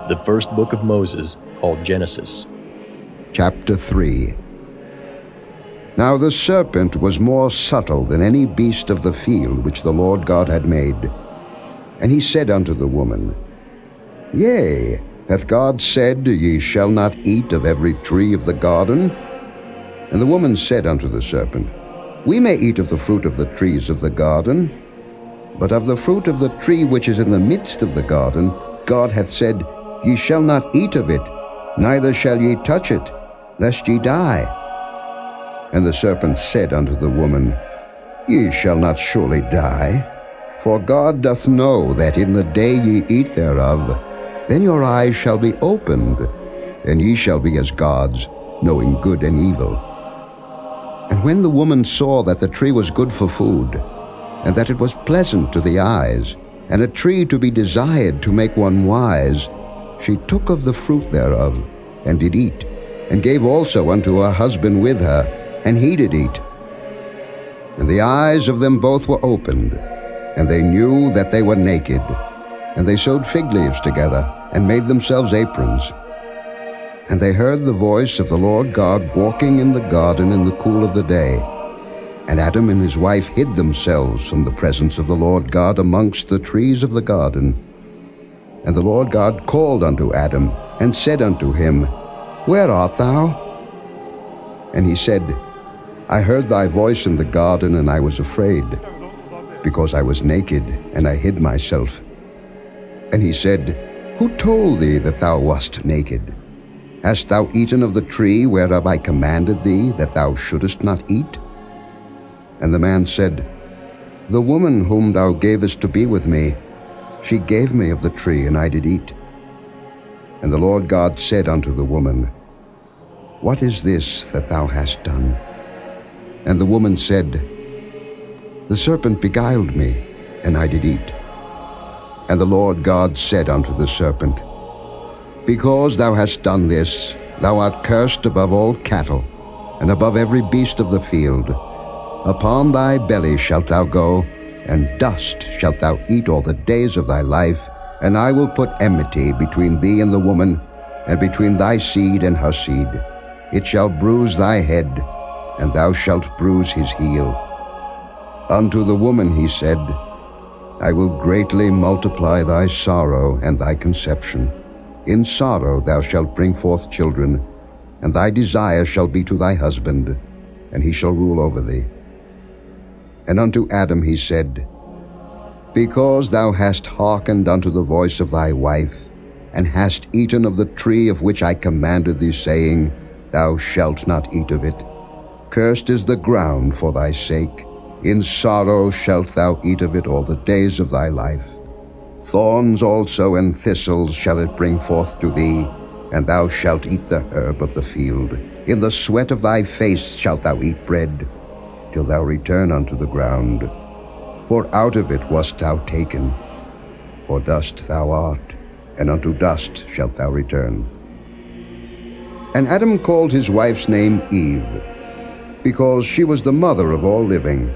The first book of Moses, called Genesis. Chapter 3. Now the serpent was more subtle than any beast of the field which the Lord God had made. And he said unto the woman, Yea, hath God said, Ye shall not eat of every tree of the garden? And the woman said unto the serpent, We may eat of the fruit of the trees of the garden, but of the fruit of the tree which is in the midst of the garden, God hath said, Ye shall not eat of it, neither shall ye touch it, lest ye die. And the serpent said unto the woman, Ye shall not surely die, for God doth know that in the day ye eat thereof, then your eyes shall be opened, and ye shall be as gods, knowing good and evil. And when the woman saw that the tree was good for food, and that it was pleasant to the eyes, and a tree to be desired to make one wise, she took of the fruit thereof, and did eat, and gave also unto her husband with her, and he did eat. And the eyes of them both were opened, and they knew that they were naked. And they sewed fig leaves together, and made themselves aprons. And they heard the voice of the Lord God walking in the garden in the cool of the day. And Adam and his wife hid themselves from the presence of the Lord God amongst the trees of the garden. And the Lord God called unto Adam, and said unto him, Where art thou? And he said, I heard thy voice in the garden, and I was afraid, because I was naked, and I hid myself. And he said, Who told thee that thou wast naked? Hast thou eaten of the tree whereof I commanded thee that thou shouldest not eat? And the man said, The woman whom thou gavest to be with me, she gave me of the tree, and I did eat. And the Lord God said unto the woman, What is this that thou hast done? And the woman said, The serpent beguiled me, and I did eat. And the Lord God said unto the serpent, Because thou hast done this, thou art cursed above all cattle, and above every beast of the field. Upon thy belly shalt thou go, and dust shalt thou eat all the days of thy life, and I will put enmity between thee and the woman, and between thy seed and her seed. It shall bruise thy head, and thou shalt bruise his heel. Unto the woman he said, I will greatly multiply thy sorrow and thy conception. In sorrow thou shalt bring forth children, and thy desire shall be to thy husband, and he shall rule over thee. And unto Adam he said, Because thou hast hearkened unto the voice of thy wife, and hast eaten of the tree of which I commanded thee, saying, Thou shalt not eat of it. Cursed is the ground for thy sake. In sorrow shalt thou eat of it all the days of thy life. Thorns also and thistles shall it bring forth to thee, and thou shalt eat the herb of the field. In the sweat of thy face shalt thou eat bread, till thou return unto the ground. For out of it wast thou taken. For dust thou art, and unto dust shalt thou return. And Adam called his wife's name Eve, because she was the mother of all living.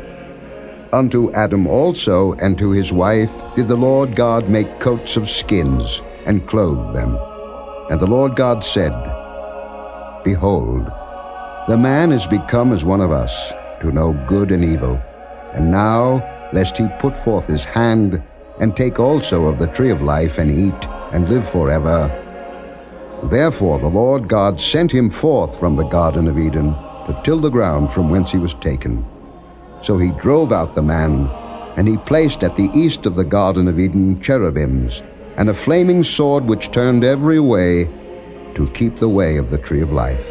Unto Adam also and to his wife did the Lord God make coats of skins, and clothe them. And the Lord God said, Behold, the man is become as one of us, to know good and evil. And now, lest he put forth his hand, and take also of the tree of life, and eat, and live forever. Therefore the Lord God sent him forth from the Garden of Eden, to till the ground from whence he was taken. So he drove out the man, and he placed at the east of the Garden of Eden cherubims, and a flaming sword which turned every way, to keep the way of the tree of life.